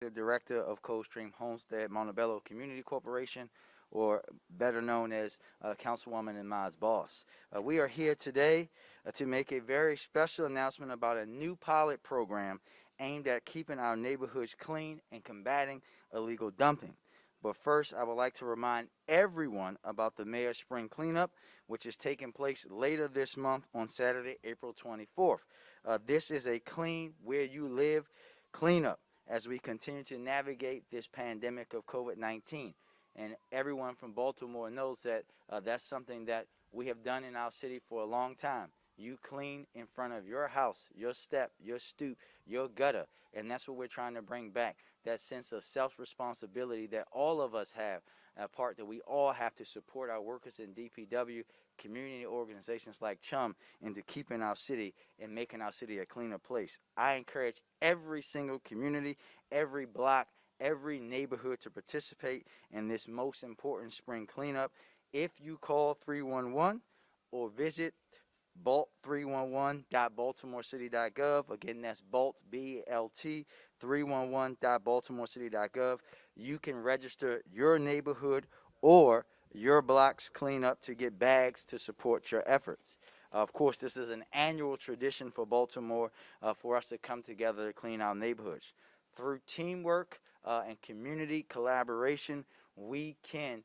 the Director of Coldstream Homestead Montebello Community Corporation, or better known as Councilwoman and Ma's boss. We are here today to make a very special announcement about a new pilot program aimed at keeping our neighborhoods clean and combating illegal dumping. But first, I would like to remind everyone about the Mayor's Spring Cleanup, which is taking place later this month on Saturday, April 24th. This is a clean, where you live cleanup as we continue to navigate this pandemic of COVID-19. And everyone from Baltimore knows that that's something that we have done in our city for a long time. You clean in front of your house, your step, your stoop, your gutter, and that's what we're trying to bring back, that sense of self-responsibility that all of us have, a part that we all have to support our workers in DPW, community organizations like CHUM, into keeping our city and making our city a cleaner place. I encourage every single community, every block, every neighborhood to participate in this most important spring cleanup. If you call 311 or visit BALT311.baltimorecity.gov. Again, that's BALT, B-A-L-T, 311.baltimorecity.gov. You can register your neighborhood or your block's cleanup to get bags to support your efforts. Of course, this is an annual tradition for Baltimore for us to come together to clean our neighborhoods. Through teamwork and community collaboration, we can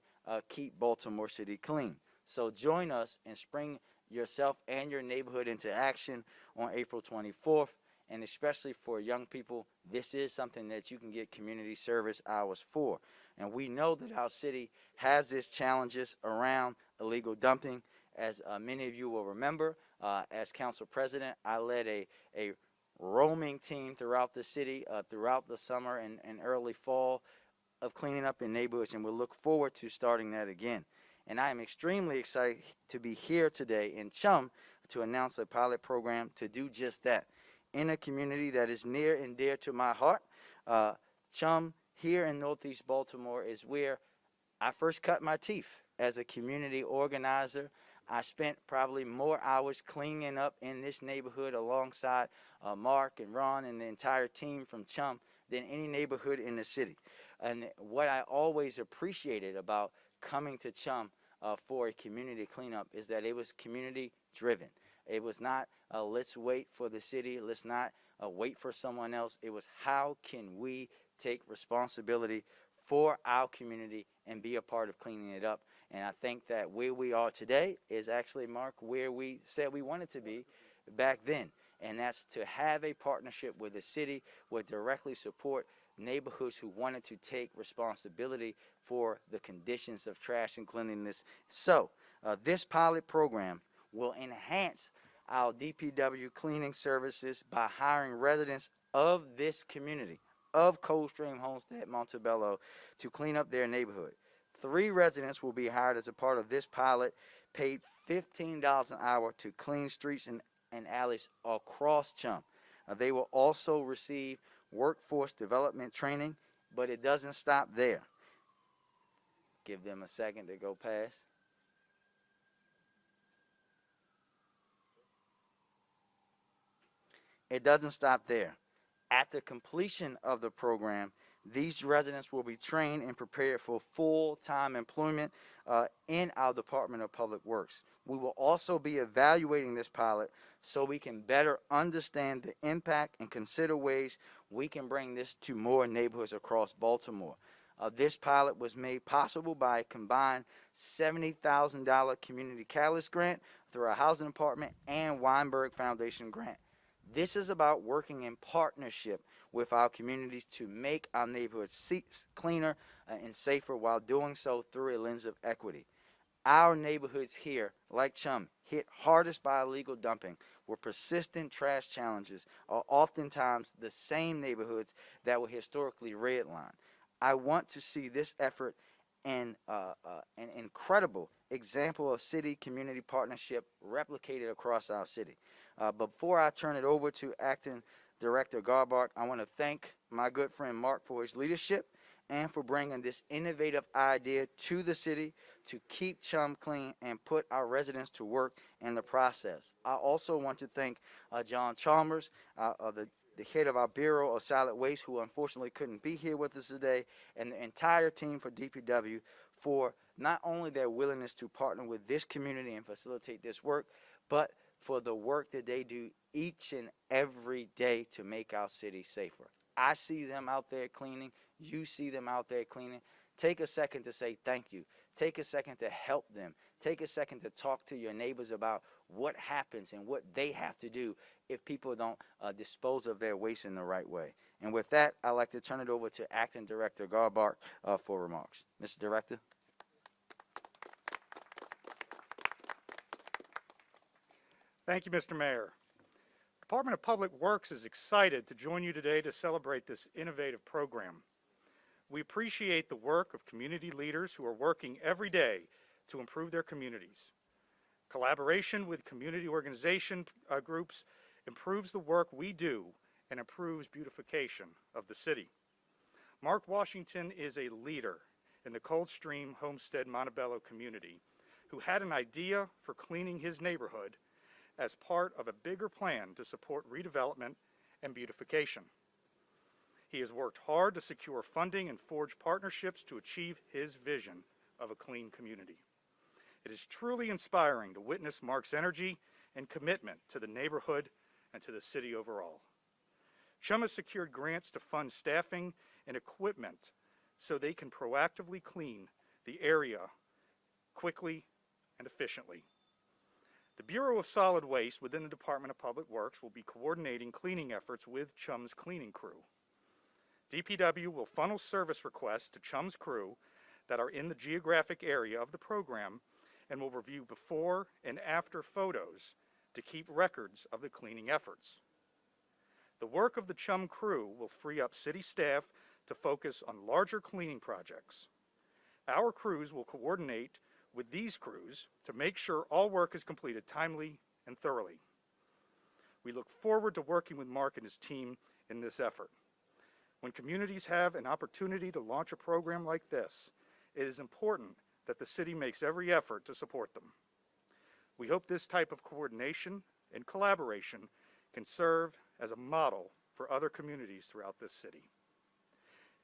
keep Baltimore City clean. So join us and spring yourself and your neighborhood into action on April 24th, and especially for young people, this is something that you can get community service hours for. And we know that our city has its challenges around illegal dumping. As many of you will remember, as council president, I led a roaming team throughout the city throughout the summer and early fall of cleaning up in neighborhoods, and we'll look forward to starting that again. And I am extremely excited to be here today in CHUM to announce a pilot program to do just that. In a community that is near and dear to my heart, CHUM here in Northeast Baltimore is where I first cut my teeth as a community organizer. I spent probably more hours cleaning up in this neighborhood alongside Mark and Ron and the entire team from CHUM than any neighborhood in the city. And what I always appreciated about coming to CHUM for a community cleanup is that it was community driven. It was not let's wait for the city, let's not wait for someone else. It was how can we take responsibility for our community and be a part of cleaning it up. And I think that where we are today is actually, Mark, where we said we wanted to be back then. And that's to have a partnership with the city, would directly support neighborhoods who wanted to take responsibility for the conditions of trash and cleanliness. So this pilot program will enhance our DPW cleaning services by hiring residents of this community, of Coldstream Homestead Montebello, to clean up their neighborhood. 3 residents will be hired as a part of this pilot, paid $15 an hour to clean streets and alleys across CHUM. They will also receive workforce development training, but it doesn't stop there. Give them a second to go past. It doesn't stop there. At the completion of the program, these residents will be trained and prepared for full-time employment in our Department of Public Works. We will also be evaluating this pilot so we can better understand the impact and consider ways we can bring this to more neighborhoods across Baltimore. This pilot was made possible by a combined $70,000 community catalyst grant through our housing department and Weinberg Foundation grant. This is about working in partnership with our communities to make our neighborhoods cleaner and safer, while doing so through a lens of equity. Our neighborhoods here, like CHUM, hit hardest by illegal dumping, where persistent trash challenges are oftentimes the same neighborhoods that were historically redlined. I want to see this effort and an incredible example of city-community partnership replicated across our city. Before I turn it over to Acting Director Garbark, I want to thank my good friend Mark for his leadership and for bringing this innovative idea to the city to keep CHUM clean and put our residents to work in the process. I also want to thank John Chalmers, the the head of our Bureau of Solid Waste, who unfortunately couldn't be here with us today, and the entire team for DPW for not only their willingness to partner with this community and facilitate this work, but for the work that they do each and every day to make our city safer. I see them out there cleaning. You see them out there cleaning. Take a second to say thank you. Take a second to help them. Take a second to talk to your neighbors about what happens and what they have to do if people don't dispose of their waste in the right way. And with that, I'd like to turn it over to Acting Director Garbark for remarks. Mr. Director. Thank you, Mr. Mayor. The Department of Public Works is excited to join you today to celebrate this innovative program. We appreciate the work of community leaders who are working every day to improve their communities. Collaboration with community organization groups improves the work we do and improves beautification of the city. Mark Washington is a leader in the Coldstream Homestead Montebello community who had an idea for cleaning his neighborhood as part of a bigger plan to support redevelopment and beautification. He has worked hard to secure funding and forge partnerships to achieve his vision of a clean community. It is truly inspiring to witness Mark's energy and commitment to the neighborhood and to the city overall. CHUM has secured grants to fund staffing and equipment so they can proactively clean the area quickly and efficiently. The Bureau of Solid Waste within the Department of Public Works will be coordinating cleaning efforts with CHUM's cleaning crew. DPW will funnel service requests to CHUM's crew that are in the geographic area of the program and will review before and after photos to keep records of the cleaning efforts. The work of the CHUM crew will free up city staff to focus on larger cleaning projects. Our crews will coordinate with these crews to make sure all work is completed timely and thoroughly. We look forward to working with Mark and his team in this effort. When communities have an opportunity to launch a program like this, it is important that the city makes every effort to support them. We hope this type of coordination and collaboration can serve as a model for other communities throughout this city.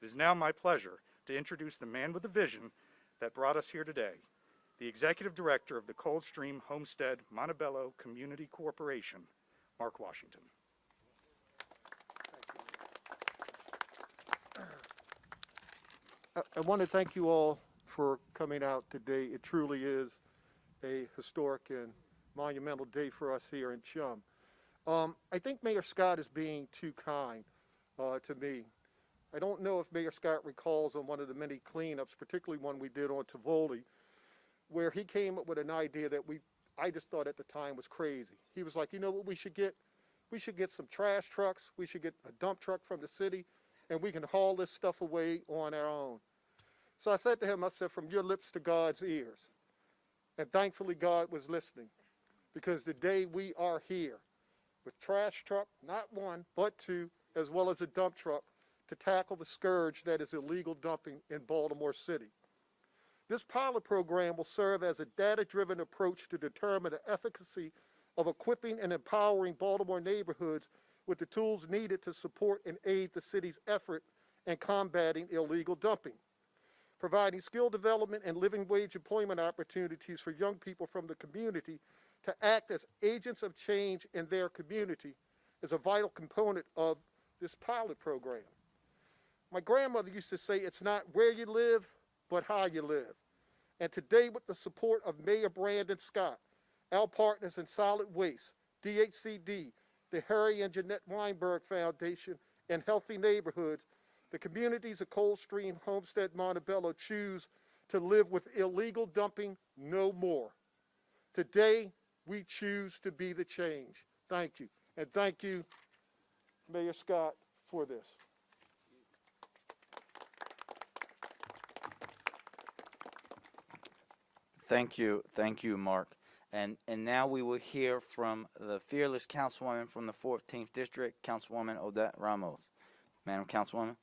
It is now my pleasure to introduce the man with the vision that brought us here today, the Executive Director of the Coldstream Homestead Montebello Community Corporation, Mark Washington. I want to thank you all for coming out today. It truly is a historic and monumental day for us here in CHUM. I think Mayor Scott is being too kind to me. I don't know if Mayor Scott recalls on one of the many cleanups, particularly one we did on Tivoli, where he came up with an idea that I just thought at the time was crazy. He was like, you know what we should get? We should get some trash trucks. We should get a dump truck from the city, and we can haul this stuff away on our own. So I said to him, I said, from your lips to God's ears. And thankfully God was listening, because today we are here with trash truck, not one, but two, as well as a dump truck, to tackle the scourge that is illegal dumping in Baltimore City. This pilot program will serve as a data-driven approach to determine the efficacy of equipping and empowering Baltimore neighborhoods with the tools needed to support and aid the city's effort in combating illegal dumping. Providing skill development and living wage employment opportunities for young people from the community to act as agents of change in their community is a vital component of this pilot program. My grandmother used to say, it's not where you live, but how you live. And today, with the support of Mayor Brandon Scott, our partners in solid waste, DHCD, the Harry and Jeanette Weinberg Foundation, and Healthy Neighborhoods, the communities of Coldstream, Homestead, Montebello choose to live with illegal dumping no more. Today, we choose to be the change. Thank you. And thank you, Mayor Scott, for this. Thank you, Mark. And now we will hear from the fearless councilwoman from the 14th District, Councilwoman Odette Ramos. Madam Councilwoman.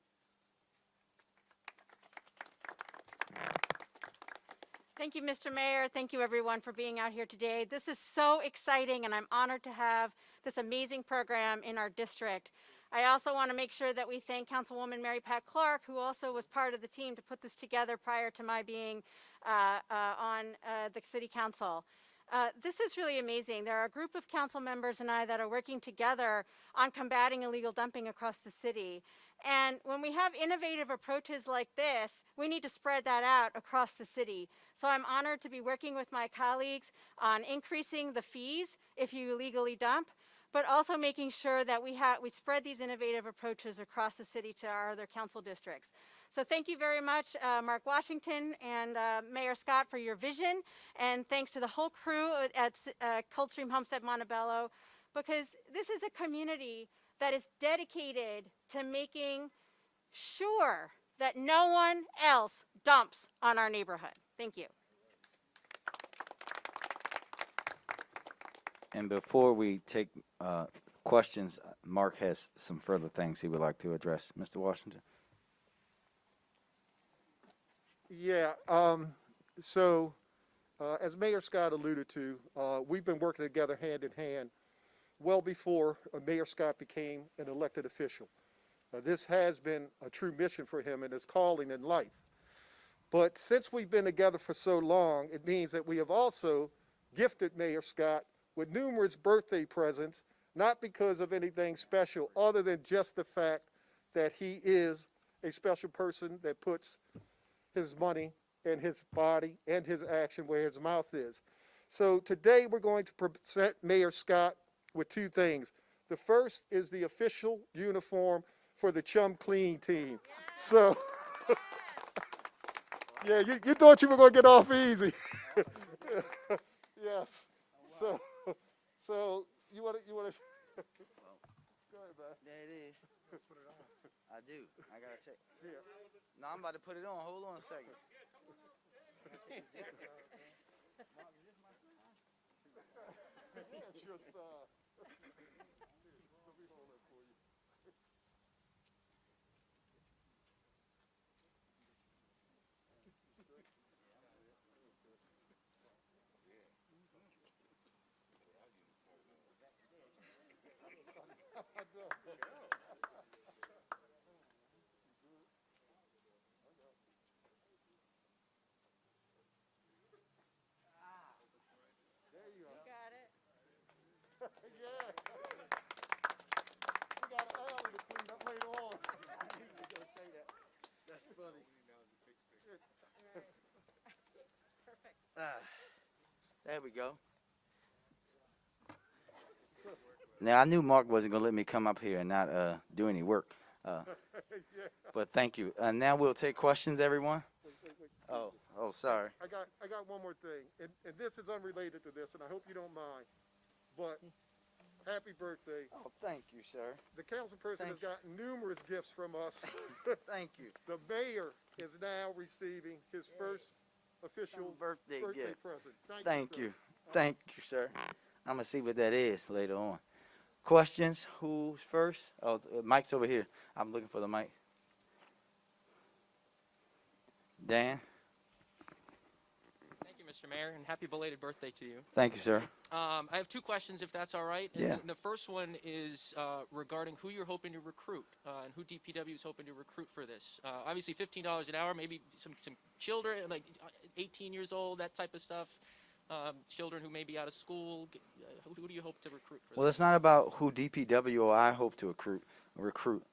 Thank you, Mr. Mayor. Thank you, everyone, for being out here today. This is so exciting, and I'm honored to have this amazing program in our district. I also want to make sure that we thank Councilwoman Mary Pat Clark, who also was part of the team to put this together prior to my being on the City Council. This is really amazing. There are a group of council members and I that are working together on combating illegal dumping across the city. And when we have innovative approaches like this, we need to spread that out across the city. So I'm honored to be working with my colleagues on increasing the fees if you illegally dump, but also making sure that we spread these innovative approaches across the city to our other council districts. So thank you very much, Mark Washington and Mayor Scott, for your vision, and thanks to the whole crew at Coldstream Homestead Montebello, because this is a community that is dedicated to making sure that no one else dumps on our neighborhood. Thank you. And before we take questions, Mark has some further things he would like to address. Mr. Washington? Yeah, as Mayor Scott alluded to, we've been working together hand in hand well before Mayor Scott became an elected official. This has been a true mission for him and his calling in life. But since we've been together for so long, it means that we have also gifted Mayor Scott with numerous birthday presents, not because of anything special other than just the fact that he is a special person that puts his money and his body and his action where his mouth is. So today we're going to present Mayor Scott with two things. The first is the official uniform for the Chum Clean team. Yes. So, yeah, you thought you were going to get off easy. Yes. So you want to? Go ahead, man. There it is. I do. I gotta check. Here. No, I'm about to put it on. Hold on a second. It's just, yeah. We got an alley to clean up later on. You gotta say that. That's funny. There we go. Now, I knew Mark wasn't going to let me come up here and not do any work. But thank you. Now we'll take questions, everyone. Wait. Oh, sorry. I got one more thing, and this is unrelated to this, and I hope you don't mind, but happy birthday. Oh, thank you, sir. The council person has gotten numerous gifts from us. Thank you. The mayor is now receiving his first official birthday gift. present. Thank sir. you. Thank you, sir. I'm going to see what that is later on. Questions? Who's first? Oh, Mike's over here. I'm looking for the mic. Dan? Thank you, Mr. Mayor, and happy belated birthday to you. Thank you, sir. I have two questions, if that's all right. Yeah. And the first one is regarding who you're hoping to recruit and who DPW is hoping to recruit for this. Obviously, $15 an hour, maybe some children, like 18 years old, that type of stuff. Children who may be out of school. Who do you hope to recruit for Well, this? it's not about who DPW or I hope to recruit.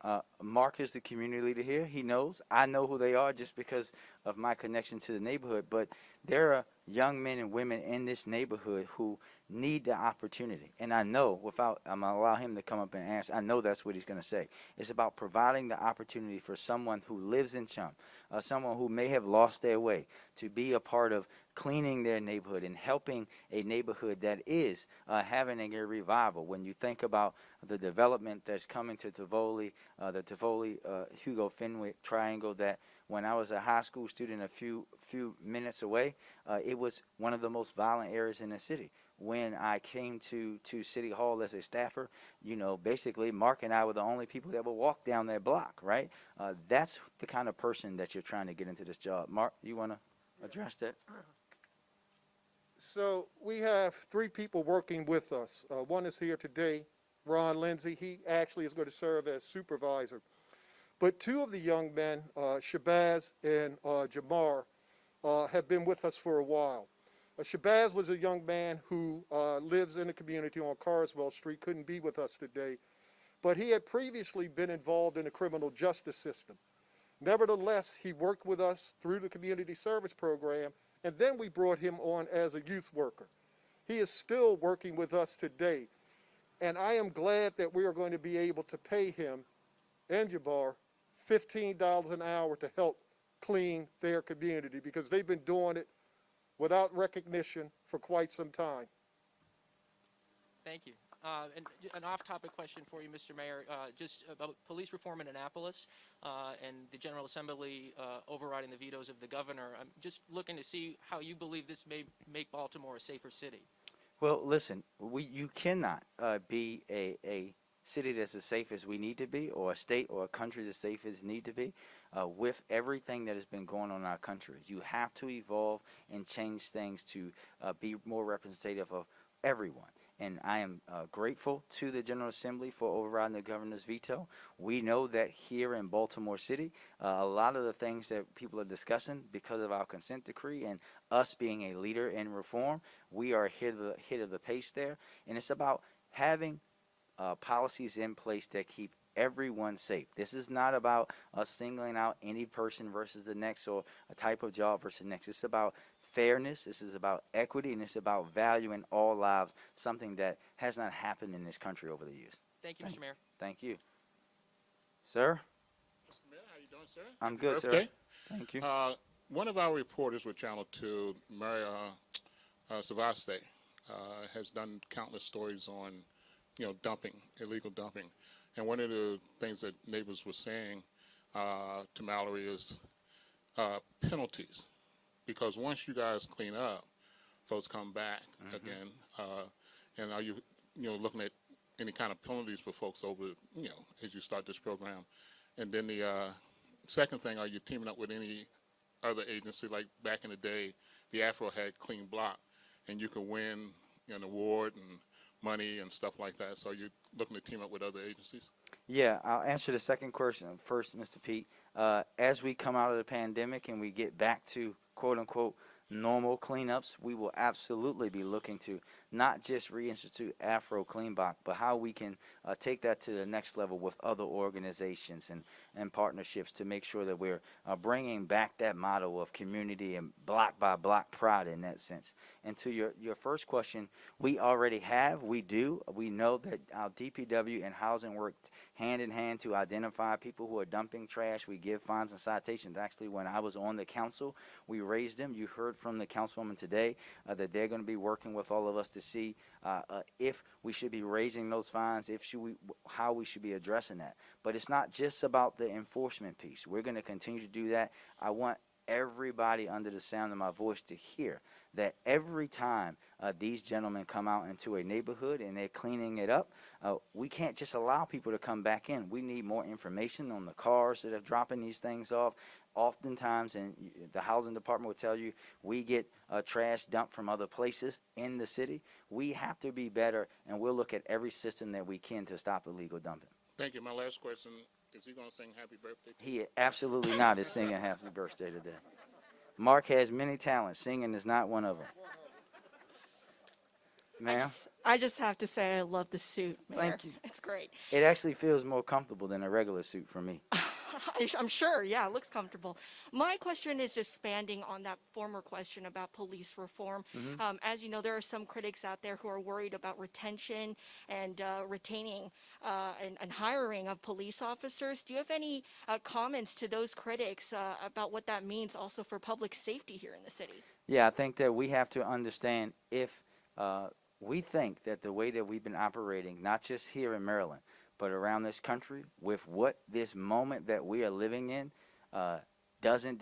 Mark is the community leader here. He knows. I know who they are just because of my connection to the neighborhood. But there are young men and women in this neighborhood who need the opportunity. And I know, I'm going to allow him to come up and answer. I know that's what he's going to say. It's about providing the opportunity for someone who lives in Chum, someone who may have lost their way, to be a part of cleaning their neighborhood and helping a neighborhood that is having a revival. When you think about the development that's coming to Tivoli, the Tivoli Hugo Fenwick triangle, that when I was a high school student a few minutes away, it was one of the most violent areas in the city. When I came to City Hall as a staffer, basically Mark and I were the only people that would walk down that block, right? That's the kind of person that you're trying to get into this job. Mark, you want to address that? So we have three people working with us. One is here today, Ron Lindsay. He actually is going to serve as supervisor. But two of the young men, Shabazz and Jamar, have been with us for a while. Shabazz was a young man who lives in the community on Carswell Street, couldn't be with us today, but he had previously been involved in the criminal justice system. Nevertheless, he worked with us through the community service program, and then we brought him on as a youth worker. He is still working with us today, and I am glad that we are going to be able to pay him and Jabbar $15 an hour to help clean their community, because they've been doing it without recognition for quite some time. Thank you. And an off-topic question for you, Mr. Mayor, just about police reform in Annapolis and the General Assembly overriding the vetoes of the governor. I'm just looking to see how you believe this may make Baltimore a safer city. Well, listen, you cannot be a city that's as safe as we need to be, or a state or a country as safe as need to be, with everything that has been going on in our country. You have to evolve and change things to be more representative of everyone. And I am grateful to the General Assembly for overriding the governor's veto. We know that here in Baltimore City, a lot of the things that people are discussing, because of our consent decree and us being a leader in reform, we are ahead of the pace there. And it's about having policies in place that keep everyone safe. This is not about us singling out any person versus the next, or a type of job versus the next. It's about fairness, this is about equity, and it's about valuing all lives, something that has not happened in this country over the years. Thank you, Mr. Mayor. Thank you. Sir? Mr. Mayor, how you doing, sir? I'm good, sir. Birthday. Thank you. One of our reporters with Channel 2, Maria Savaste, has done countless stories on, dumping, illegal dumping. And one of the things that neighbors were saying to Mallory is penalties. Because once you guys clean up, folks come back again. And are you, looking at any kind of penalties for folks over, as you start this program? And then the second thing, are you teaming up with any other agency? Like back in the day, the Afro had Clean Block, and you could win an award and money and stuff like that. So are you looking to team up with other agencies? Yeah, I'll answer the second question first, Mr. Pete. As we come out of the pandemic and we get back to quote-unquote normal cleanups, we will absolutely be looking to not just reinstitute Afro Clean Block, but how we can take that to the next level with other organizations and partnerships to make sure that we're bringing back that model of community and block by block pride in that sense. And to your first question, we already have, we know that our DPW and housing work hand in hand to identify people who are dumping trash. We give fines and citations. Actually, when I was on the council, we raised them. You heard from the councilwoman today that they're going to be working with all of us to see if we should be raising those fines, how we should be addressing that. But it's not just about the enforcement piece. We're going to continue to do that. I want everybody under the sound of my voice to hear that every time these gentlemen come out into a neighborhood and they're cleaning it up, we can't just allow people to come back in. We need more information on the cars that are dropping these things off. Oftentimes, and the housing department will tell you, we get trash dumped from other places in the city. We have to be better, and we'll look at every system that we can to stop illegal dumping. Thank you. My last question, is he going to sing happy birthday to you? He absolutely not is singing happy birthday today. Mark has many talents. Singing is not one of them. Ma'am? I just have to say I love the suit, Mayor. Thank you. It's great. It actually feels more comfortable than a regular suit for me. I'm sure, yeah, it looks comfortable. My question is just expanding on that former question about police reform. As you know, there are some critics out there who are worried about retention and retaining and hiring of police officers. Do you have any comments to those critics about what that means also for public safety here in the city? Yeah, I think that we have to understand, if we think that the way that we've been operating, not just here in Maryland, but around this country, with what this moment that we are living in doesn't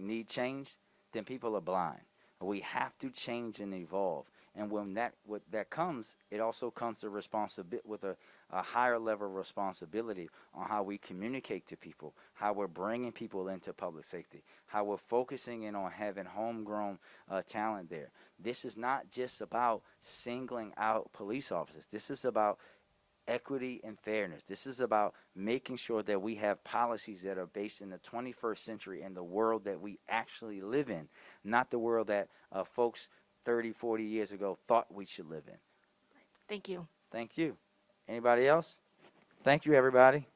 need change, then people are blind. We have to change and evolve. And when that comes, it also comes to with a higher level of responsibility on how we communicate to people, how we're bringing people into public safety, how we're focusing in on having homegrown talent there. This is not just about singling out police officers. This is about equity and fairness. This is about making sure that we have policies that are based in the 21st century and the world that we actually live in, not the world that folks 30, 40 years ago thought we should live in. Thank you. Thank you. Anybody else? Thank you, everybody.